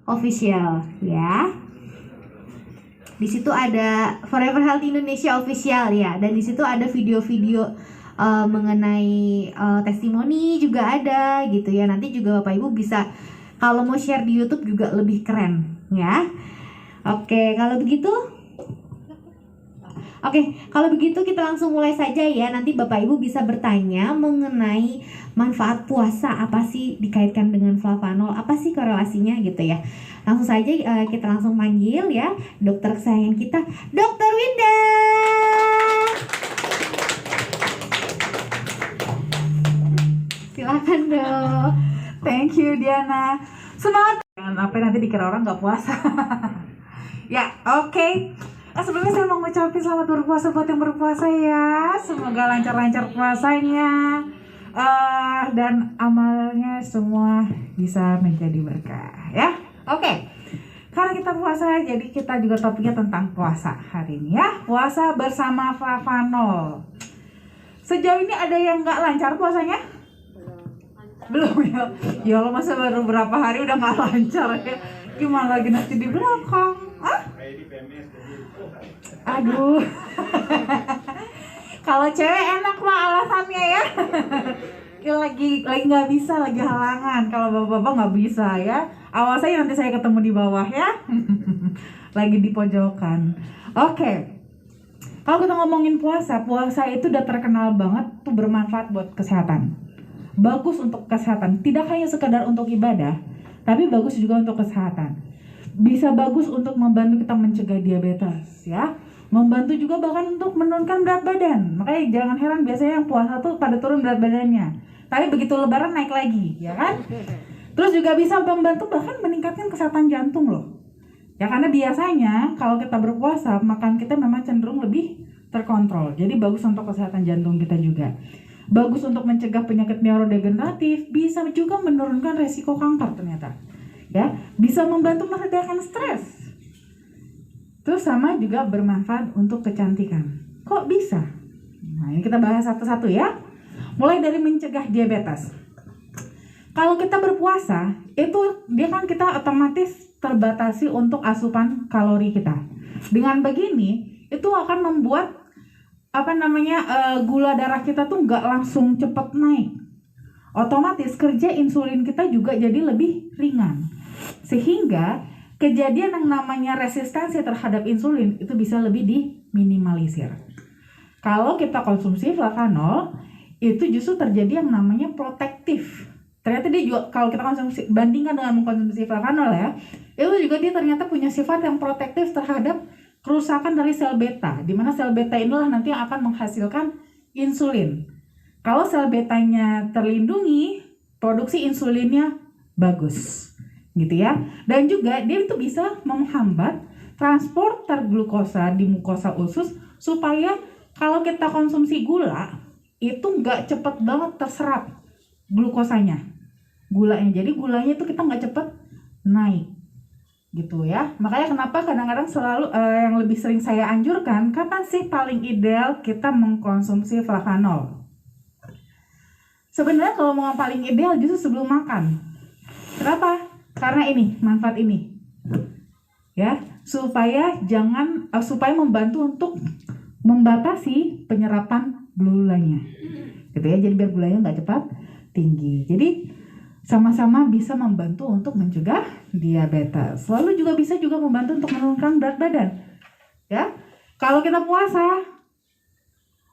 Official ya. Di situ ada Forever Healthy Indonesia Official ya, dan di situ ada video-video mengenai testimoni juga ada gitu ya. Nanti juga Bapak Ibu bisa kalau mau share di YouTube juga lebih keren ya. Oke, kalau begitu kita langsung mulai saja ya. Nanti Bapak Ibu bisa bertanya mengenai manfaat puasa, apa sih dikaitkan dengan flavanol, apa sih korelasinya gitu ya. Langsung saja kita langsung panggil ya dokter kesayangan kita, Dokter Winda. Silakan dok. Thank you Diana. Semangat. Jangan sampai nanti dikira orang nggak puasa. Ya, oke. Sebelumnya saya mau ngucapin selamat berpuasa buat yang berpuasa ya. Semoga lancar-lancar puasanya. Dan amalnya semua bisa menjadi berkah ya. Oke. Karena kita puasa, jadi kita juga topiknya tentang puasa hari ini ya. Puasa bersama flavanol. Sejauh ini ada yang nggak lancar puasanya? Belum ya. Ya Allah, masa baru berapa hari udah nggak lancar ya. Gimana lagi nanti di belakang? Aduh. Kalau cewek enak mah alasannya ya. lagi nggak bisa, lagi halangan. Kalau bapak-bapak nggak bisa ya. Awas aja nanti saya ketemu di bawah ya. Lagi di pojokan. Oke. Kalau kita ngomongin puasa itu udah terkenal banget tuh bermanfaat buat kesehatan. Bagus untuk kesehatan, tidak hanya sekadar untuk ibadah, tapi bagus juga untuk kesehatan. Bisa bagus untuk membantu kita mencegah diabetes ya. Membantu juga bahkan untuk menurunkan berat badan. Makanya jangan heran biasanya yang puasa tuh pada turun berat badannya. Tapi begitu lebaran naik lagi, ya kan? Terus juga bisa membantu bahkan meningkatkan kesehatan jantung loh. Ya karena biasanya kalau kita berpuasa, makan kita memang cenderung lebih terkontrol. Jadi bagus untuk kesehatan jantung kita juga. Bagus untuk mencegah penyakit neurodegeneratif, bisa juga menurunkan resiko kanker ternyata. Ya, bisa membantu meredakan stres. Terus sama juga bermanfaat untuk kecantikan. Kok bisa? Nah, ini kita bahas satu-satu ya. Mulai dari mencegah diabetes. Kalau kita berpuasa, itu dia kan kita otomatis terbatasi untuk asupan kalori kita. Dengan begini, itu akan membuat gula darah kita tuh nggak langsung cepat naik. Otomatis kerja insulin kita juga jadi lebih ringan. Sehingga kejadian yang namanya resistensi terhadap insulin itu bisa lebih diminimalisir. Kalau kita konsumsi flavanol, itu justru terjadi yang namanya protektif. Ternyata dia juga kalau kita konsumsi, bandingkan dengan mengkonsumsi flavanol ya, itu juga dia ternyata punya sifat yang protektif terhadap kerusakan dari sel beta, di mana sel beta inilah nanti yang akan menghasilkan insulin. Kalau sel betanya terlindungi, produksi insulinnya bagus, gitu ya. Dan juga dia itu bisa menghambat transporter glukosa di mukosa usus supaya kalau kita konsumsi gula itu nggak cepet banget terserap glukosanya, gulanya. Jadi gulanya itu kita nggak cepet naik. Gitu ya. Makanya kenapa kadang-kadang selalu yang lebih sering saya anjurkan, kapan sih paling ideal kita mengkonsumsi flavanol? Sebenarnya kalau mau paling ideal justru sebelum makan. Kenapa? Karena ini, manfaat ini. Ya, supaya membantu untuk membatasi penyerapan gulanya. Gitu ya. Jadi biar gulanya nggak cepat tinggi. Jadi sama-sama bisa membantu untuk mencegah diabetes. Lalu juga bisa membantu untuk menurunkan berat badan. Ya. Kalau kita puasa,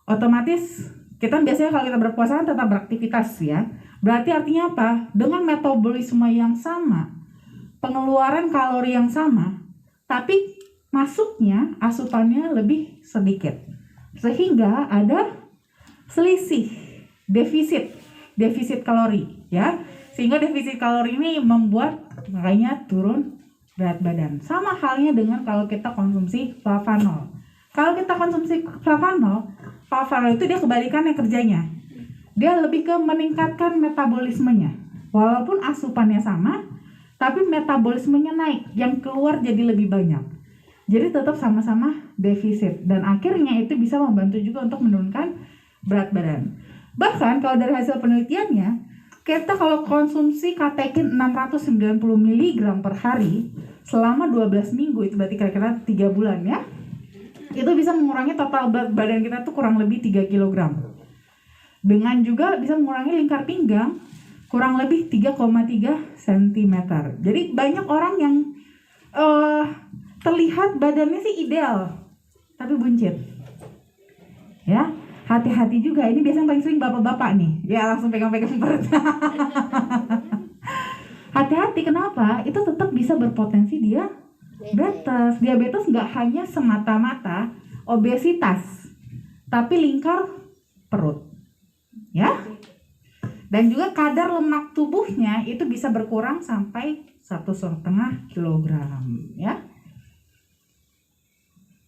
otomatis kita biasanya kalau kita berpuasa kan tetap beraktivitas ya. Berarti artinya apa? Dengan metabolisme yang sama, pengeluaran kalori yang sama, tapi masuknya asupannya lebih sedikit. Sehingga ada selisih, defisit kalori ya. Sehingga defisit kalori ini membuat makanya turun berat badan. Sama halnya dengan kalau kita konsumsi flavanol. Kalau kita konsumsi flavanol itu dia kebalikannya kerjanya. Dia lebih ke meningkatkan metabolismenya. Walaupun asupannya sama, tapi metabolismenya naik, yang keluar jadi lebih banyak. Jadi tetap sama-sama defisit. Dan akhirnya itu bisa membantu juga untuk menurunkan berat badan. Bahkan kalau dari hasil penelitiannya, Kita kalau konsumsi katekin 690 mg per hari selama 12 minggu, itu berarti kira-kira 3 bulan ya. Itu bisa mengurangi total berat badan kita tuh kurang lebih 3 kg. Dengan juga bisa mengurangi lingkar pinggang kurang lebih 3,3 cm. Jadi banyak orang yang terlihat badannya sih ideal, tapi buncit. Ya, hati-hati juga. Ini biasanya paling sering bapak-bapak nih. Ya, langsung pegang-pegang perut. Hati-hati, kenapa? Itu tetap bisa berpotensi diabetes. Diabetes nggak hanya semata-mata obesitas, tapi lingkar perut. Ya. Dan juga kadar lemak tubuhnya itu bisa berkurang sampai 1,5 kilogram, ya.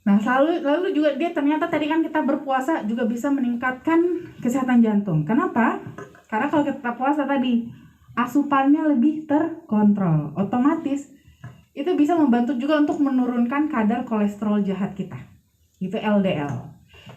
Nah, lalu juga dia ternyata tadi kan kita berpuasa juga bisa meningkatkan kesehatan jantung. Kenapa? Karena kalau kita puasa tadi asupannya lebih terkontrol, otomatis itu bisa membantu juga untuk menurunkan kadar kolesterol jahat kita. Itu LDL.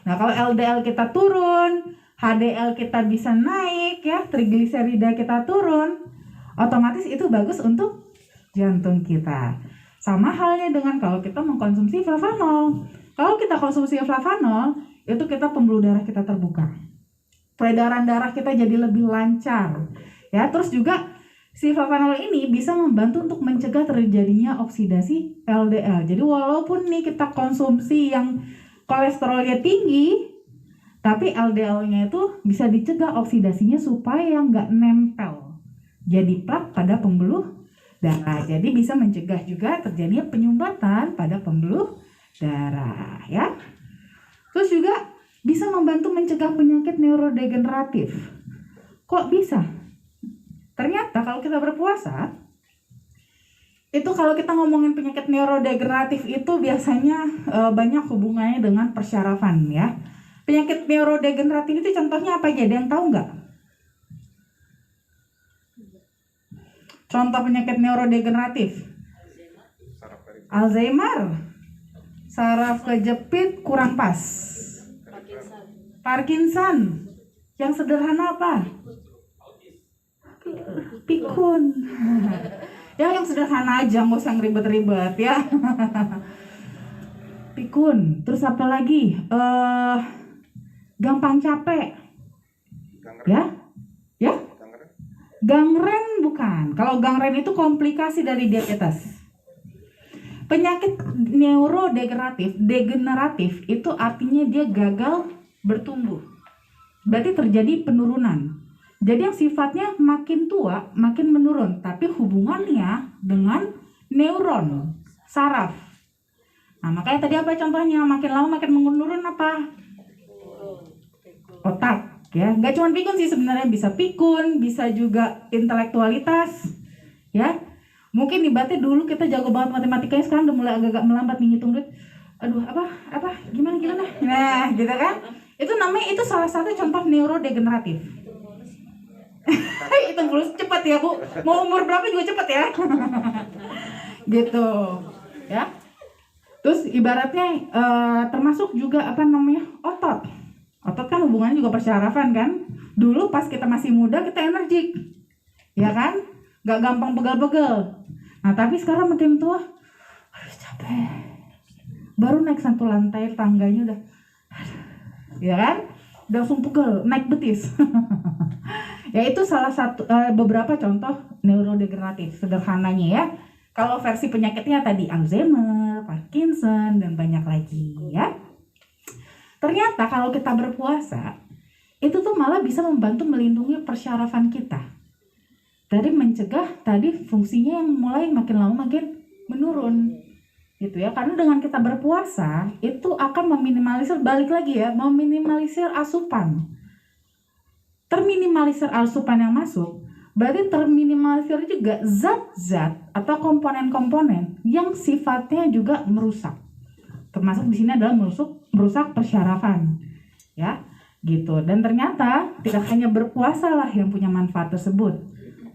Nah, kalau LDL kita turun, HDL kita bisa naik ya, trigliserida kita turun, otomatis itu bagus untuk jantung kita. Sama halnya dengan kalau kita mengkonsumsi flavanol. Kalau kita konsumsi flavanol, itu kita pembuluh darah kita terbuka. Peredaran darah kita jadi lebih lancar. Ya, terus juga si flavanol ini bisa membantu untuk mencegah terjadinya oksidasi LDL. Jadi walaupun nih kita konsumsi yang kolesterolnya tinggi, tapi LDL-nya itu bisa dicegah oksidasinya supaya nggak nempel jadi plak pada pembuluh darah. Jadi bisa mencegah juga terjadinya penyumbatan pada pembuluh darah, ya. Terus juga bisa membantu mencegah penyakit neurodegeneratif. Kok bisa? Ternyata kalau kita berpuasa, itu kalau kita ngomongin penyakit neurodegeneratif itu biasanya banyak hubungannya dengan persyarafan, ya. Penyakit neurodegeneratif itu contohnya apa aja? Ada yang tahu nggak? Contoh penyakit neurodegeneratif: Alzheimer, saraf kejepit kurang pas, Parkinson. Yang sederhana apa? Pikun. Ya, yang sederhana aja, nggak usah ribet-ribet ya. Pikun. Terus apa lagi? Gampang capek. Ya? Gangren bukan. Kalau gangren itu komplikasi dari diabetes. Penyakit degeneratif itu artinya dia gagal bertumbuh. Berarti terjadi penurunan. Jadi yang sifatnya makin tua makin menurun, tapi hubungannya dengan neuron, saraf. Nah, makanya tadi apa contohnya? Makin lama makin menurun apa? Otak. Ya, nggak cuma pikun sih sebenarnya, bisa pikun, bisa juga intelektualitas, ya. Mungkin ibaratnya dulu kita jago banget matematikanya, sekarang udah mulai agak-agak melambat nih ngitung duit. Aduh, apa, gimana? Nah, gitu kan? Itu namanya, itu salah satu contoh neurodegeneratif. Hitung dulu cepat ya, Bu. Mau umur berapa juga cepat ya. Gitu, ya. Terus ibaratnya termasuk juga apa namanya? Otot. Otot kan hubungannya juga persyarafan kan. Dulu pas kita masih muda kita energik, ya kan, nggak gampang pegel-pegel. Nah tapi sekarang makin tua, aduh capek, baru naik 1 lantai tangganya udah, ya kan, udah langsung pegel, naik betis. Ya itu salah satu beberapa contoh neurodegeneratif sederhananya ya. Kalau versi penyakitnya tadi Alzheimer, Parkinson, dan banyak lagi ya. Ternyata kalau kita berpuasa, itu tuh malah bisa membantu melindungi persyarafan kita dari mencegah tadi fungsinya yang mulai makin lama makin menurun, gitu ya. Karena dengan kita berpuasa, itu akan meminimalisir, balik lagi ya, meminimalisir asupan. Terminimalisir asupan yang masuk, berarti terminimalisir juga zat-zat atau komponen-komponen yang sifatnya juga merusak. Termasuk di sini adalah merusak persyarafan, ya, gitu. Dan ternyata tidak hanya berpuasa lah yang punya manfaat tersebut.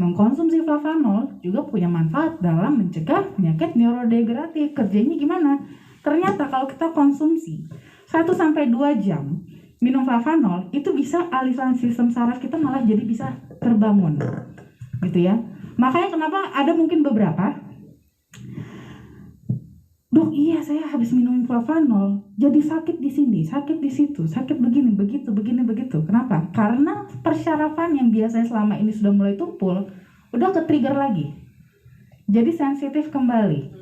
Mengkonsumsi flavanol juga punya manfaat dalam mencegah penyakit neurodegeneratif. Kerjanya gimana? Ternyata kalau kita konsumsi 1-2 jam minum flavanol itu bisa aliran sistem saraf kita malah jadi bisa terbangun gitu ya. Makanya kenapa ada mungkin beberapa, dok iya saya habis minum flavanol jadi sakit di sini, sakit di situ, sakit begini begitu. Kenapa? Karena persyarafan yang biasanya selama ini sudah mulai tumpul udah ke-trigger lagi, jadi sensitif kembali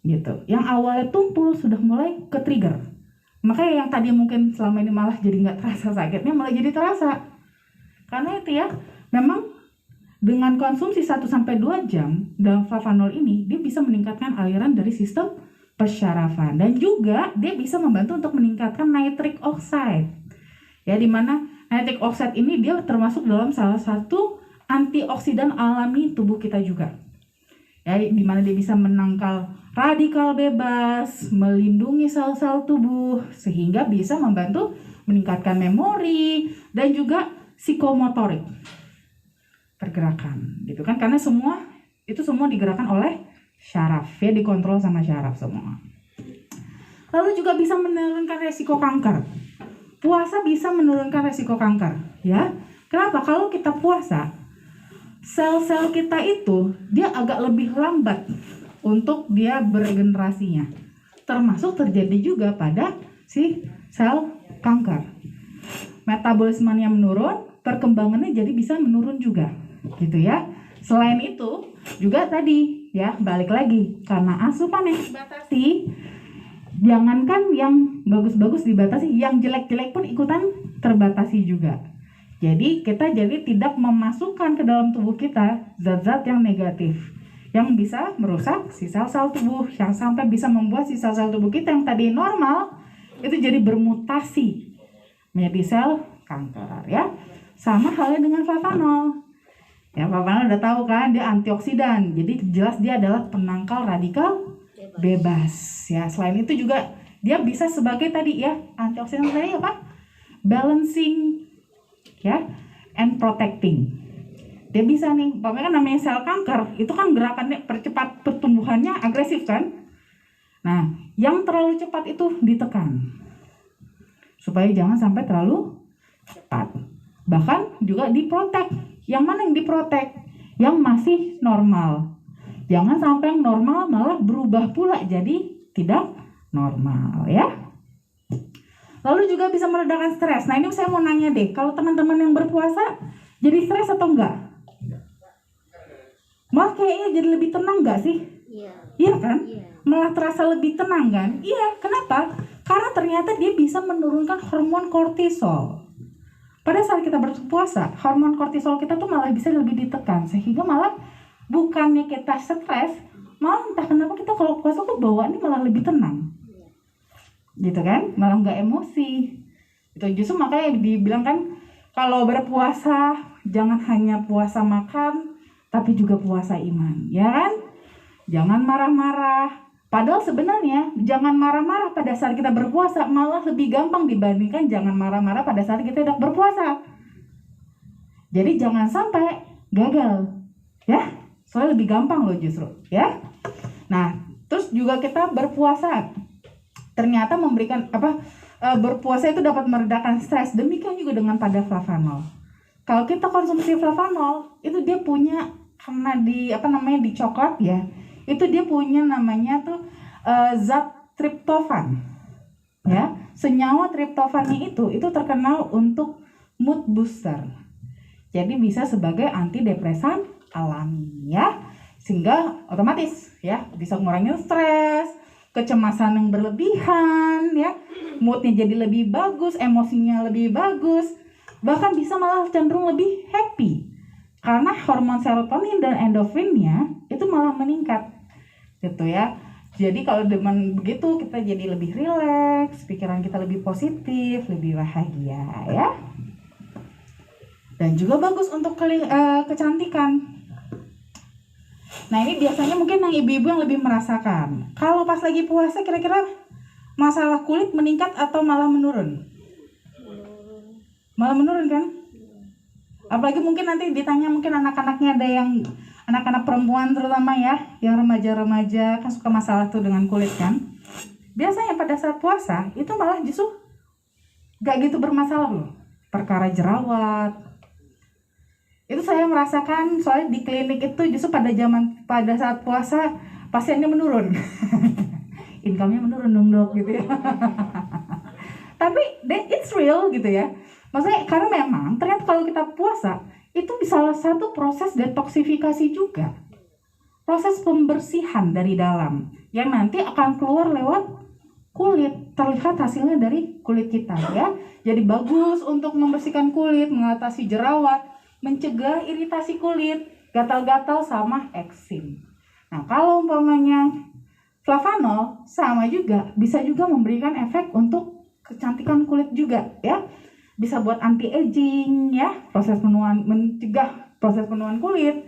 gitu. Yang awalnya tumpul sudah mulai ke-trigger. Makanya yang tadi mungkin selama ini malah jadi nggak terasa sakitnya malah jadi terasa. Karena itu ya, memang dengan konsumsi 1-2 jam dalam flavanol ini, dia bisa meningkatkan aliran dari sistem persyarafan. Dan juga dia bisa membantu untuk meningkatkan nitric oxide. Ya, dimana nitric oxide ini dia termasuk dalam salah satu antioksidan alami tubuh kita juga. Ya, dimana dia bisa menangkal radikal bebas, melindungi sel-sel tubuh, sehingga bisa membantu meningkatkan memori dan juga psikomotorik pergerakan gitu kan, karena semua digerakkan oleh syaraf ya, dikontrol sama syaraf semua. Lalu juga bisa menurunkan resiko kanker. Puasa bisa menurunkan resiko kanker ya. Kenapa? Kalau kita puasa, sel-sel kita itu dia agak lebih lambat untuk dia beregenerasinya, termasuk terjadi juga pada si sel kanker. Metabolismenya menurun, perkembangannya jadi bisa menurun juga, gitu ya. Selain itu juga tadi ya, balik lagi, karena asupan yang dibatasi, jangankan yang bagus-bagus dibatasi, yang jelek-jelek pun ikutan terbatasi juga. Jadi kita tidak memasukkan ke dalam tubuh kita zat-zat yang negatif, yang bisa merusak si sel-sel tubuh, yang sampai bisa membuat si sel-sel tubuh kita yang tadi normal itu jadi bermutasi menjadi sel kanker ya. Sama halnya dengan flavanol. Ya, flavanol udah tahu kan, dia antioksidan. Jadi jelas dia adalah penangkal radikal bebas ya. Selain itu juga dia bisa sebagai tadi ya, antioksidan tadi apa? Balancing ya, and protecting. Dia bisa nih, kan namanya sel kanker, itu kan gerakannya percepat pertumbuhannya agresif kan. Nah, yang terlalu cepat itu ditekan, supaya jangan sampai terlalu cepat. Bahkan juga diprotek. Yang mana yang diprotek? Yang masih normal. Jangan sampai yang normal malah berubah pula jadi tidak normal ya. Lalu juga bisa meredakan stres. Nah ini saya mau nanya deh, kalau teman-teman yang berpuasa jadi stres atau enggak? Malah kayaknya jadi lebih tenang nggak sih? Iya kan? Malah terasa lebih tenang kan? Iya, kenapa? Karena ternyata dia bisa menurunkan hormon kortisol. Pada saat kita berpuasa, hormon kortisol kita tuh malah bisa lebih ditekan, sehingga malah bukannya kita stres, malah entah kenapa kita kalau puasa tuh bawaannya malah lebih tenang. Gitu kan? Malah nggak emosi. Itu justru makanya dibilang kan, kalau berpuasa jangan hanya puasa makan, tapi juga puasa iman, ya kan? Jangan marah-marah. Padahal sebenarnya jangan marah-marah pada saat kita berpuasa malah lebih gampang dibandingkan jangan marah-marah pada saat kita tidak berpuasa. Jadi jangan sampai gagal, ya. Soalnya lebih gampang loh justru, ya. Nah, terus juga kita berpuasa ternyata memberikan berpuasa itu dapat meredakan stres. Demikian juga dengan pada flavanol. Kalau kita konsumsi flavanol, itu dia punya, karena di coklat ya, itu dia punya namanya tuh zat triptofan ya. Senyawa triptofannya itu terkenal untuk mood booster, jadi bisa sebagai antidepresan alami ya, sehingga otomatis ya bisa ngurangin stres, kecemasan yang berlebihan ya, moodnya jadi lebih bagus, emosinya lebih bagus, bahkan bisa malah cenderung lebih happy karena hormon serotonin dan endorfinnya itu malah meningkat gitu ya. Jadi kalau dengan begitu kita jadi lebih rileks, pikiran kita lebih positif, lebih bahagia ya. Dan juga bagus untuk kecantikan. Nah ini biasanya mungkin yang ibu-ibu yang lebih merasakan. Kalau pas lagi puasa kira-kira masalah kulit meningkat atau malah menurun? Malah menurun kan? Apalagi mungkin nanti ditanya, mungkin anak-anaknya ada yang anak-anak perempuan terutama ya, yang remaja-remaja kan suka masalah tuh dengan kulit kan. Biasanya pada saat puasa itu malah justru gak gitu bermasalah loh. Perkara jerawat itu saya merasakan, soalnya di klinik itu justru pada saat puasa pasiennya menurun. Income-nya menurun dong dok gitu ya. Tapi it's real gitu ya. Maksudnya karena memang ternyata kalau kita puasa itu salah satu proses detoksifikasi juga. Proses pembersihan dari dalam yang nanti akan keluar lewat kulit, terlihat hasilnya dari kulit kita ya. Jadi bagus untuk membersihkan kulit, mengatasi jerawat, mencegah iritasi kulit, gatal-gatal sama eksim. Nah, kalau umpamanya flavanol sama juga bisa juga memberikan efek untuk kecantikan kulit juga ya. Bisa buat anti aging ya, proses penuaan, mencegah proses penuaan kulit,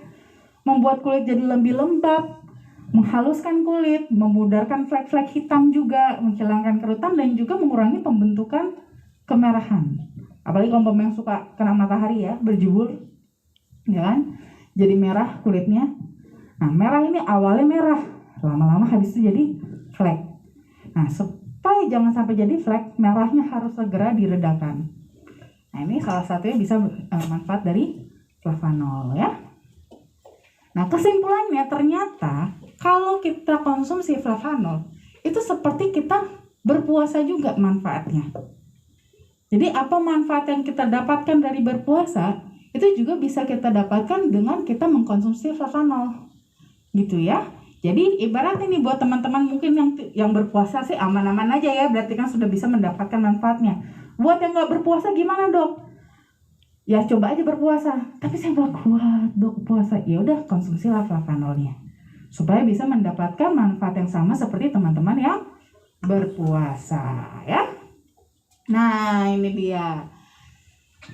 membuat kulit jadi lebih lembab, menghaluskan kulit, memudarkan flek-flek hitam juga, menghilangkan kerutan dan juga mengurangi pembentukan kemerahan. Apalagi kalau yang suka kena matahari ya, berjubur, ya kan? Jadi merah kulitnya. Nah, merah ini awalnya merah, lama-lama habis itu jadi flek. Nah, supaya jangan sampai jadi flek, merahnya harus segera diredakan. Nah, ini salah satunya bisa manfaat dari flavanol ya. Nah, kesimpulannya ternyata kalau kita konsumsi flavanol itu seperti kita berpuasa juga manfaatnya. Jadi apa manfaat yang kita dapatkan dari berpuasa itu juga bisa kita dapatkan dengan kita mengkonsumsi flavanol. Gitu ya. Jadi ibarat ini buat teman-teman mungkin yang berpuasa sih aman-aman aja ya, berarti kan sudah bisa mendapatkan manfaatnya. Buat yang nggak berpuasa gimana dok? Ya coba aja berpuasa, tapi saya nggak kuat dok puasa. Ya udah konsumsilah flavanolnya supaya bisa mendapatkan manfaat yang sama seperti teman-teman yang berpuasa ya. Nah ini dia,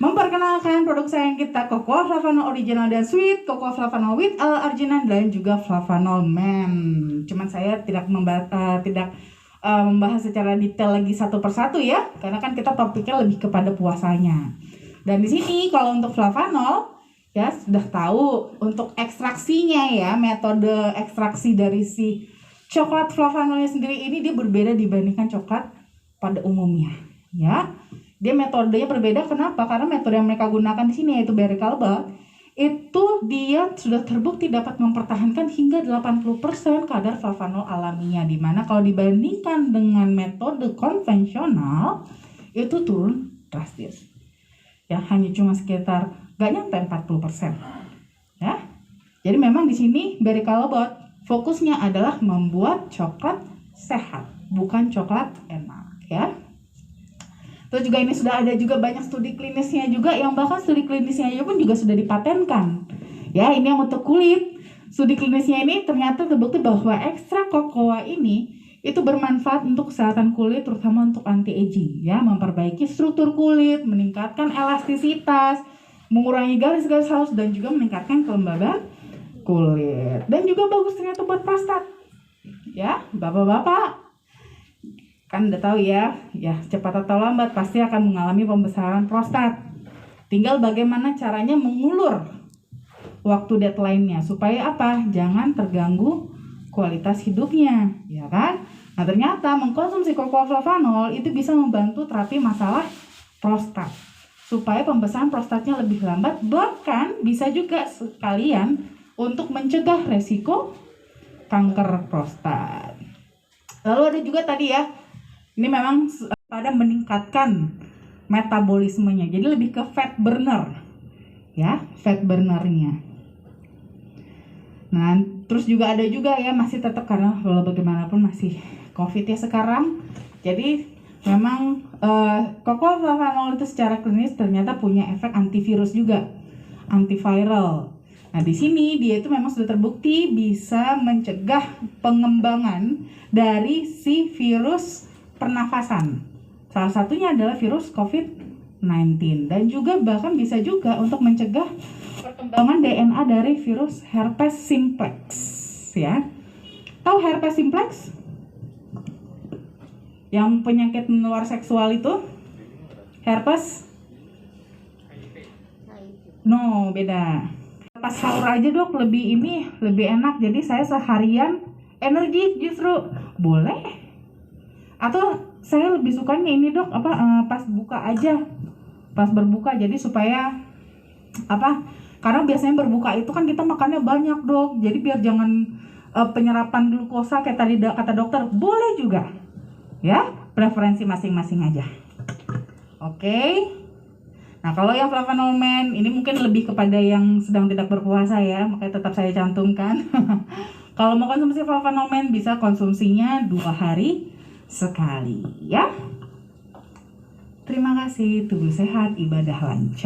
memperkenalkan produk sayang kita, Cocoa Flavanol Original dan Sweet, Cocoa Flavanol with L-arginine dan juga Flavanol Men. Cuman saya tidak membahas secara detail lagi satu persatu ya, karena kan kita topiknya lebih kepada puasanya. Dan di sini kalau untuk flavanol ya sudah tahu untuk ekstraksinya ya, metode ekstraksi dari si coklat flavanolnya sendiri ini dia berbeda dibandingkan coklat pada umumnya ya. Dia metodenya berbeda, kenapa? Karena metode yang mereka gunakan di sini yaitu Berry Callebaut itu dia sudah terbukti dapat mempertahankan hingga 80% kadar flavanol alaminya, dimana kalau dibandingkan dengan metode konvensional itu turun drastis ya, hanya cuma sekitar gak nyampe 40% ya. Jadi memang di sini Berry Callebaut fokusnya adalah membuat coklat sehat, bukan coklat enak ya. Terus juga ini sudah ada juga banyak studi klinisnya juga, yang bahkan studi klinisnya pun juga sudah dipatenkan. Ya, ini yang untuk kulit. Studi klinisnya ini ternyata terbukti bahwa ekstrak kokoa ini itu bermanfaat untuk kesehatan kulit, terutama untuk anti-aging, ya, memperbaiki struktur kulit, meningkatkan elastisitas, mengurangi garis-garis halus dan juga meningkatkan kelembaban kulit. Dan juga bagus ternyata buat prostat. Ya, bapak-bapak kan udah tahu ya cepat atau lambat pasti akan mengalami pembesaran prostat. Tinggal bagaimana caranya mengulur waktu deadline-nya supaya apa? Jangan terganggu kualitas hidupnya, ya kan? Nah, ternyata mengkonsumsi Cocoa Flavanol itu bisa membantu terapi masalah prostat supaya pembesaran prostatnya lebih lambat, bahkan bisa juga sekalian untuk mencegah resiko kanker prostat. Lalu ada juga tadi ya, ini memang pada meningkatkan metabolismenya, jadi lebih ke fat burner ya, fat burnernya. Nah terus juga ada juga ya, masih tetap karena walau bagaimanapun masih COVID ya sekarang, jadi memang Cocoa Flavanol itu secara klinis ternyata punya efek antivirus juga, antiviral. Nah di sini dia itu memang sudah terbukti bisa mencegah pengembangan dari si virus pernafasan. Salah satunya adalah virus COVID-19 dan juga bahkan bisa juga untuk mencegah perkembangan DNA dari virus herpes simplex ya. Tahu herpes simplex? Yang penyakit menular seksual itu? Herpes? No, beda. Pas sahur aja dok, lebih enak. Jadi saya seharian energi justru boleh. Atau saya lebih sukanya ini dok, pas buka aja, pas berbuka, jadi supaya karena biasanya berbuka itu kan kita makannya banyak dok, jadi biar jangan penyerapan glukosa kayak tadi kata dokter, boleh juga ya, preferensi masing-masing aja. Oke. Nah kalau yang flavonomen ini mungkin lebih kepada yang sedang tidak berpuasa ya, makanya tetap saya cantumkan. Kalau mau konsumsi flavonomen bisa konsumsinya 2 hari sekali ya. Terima kasih, tubuh sehat, ibadah lancar.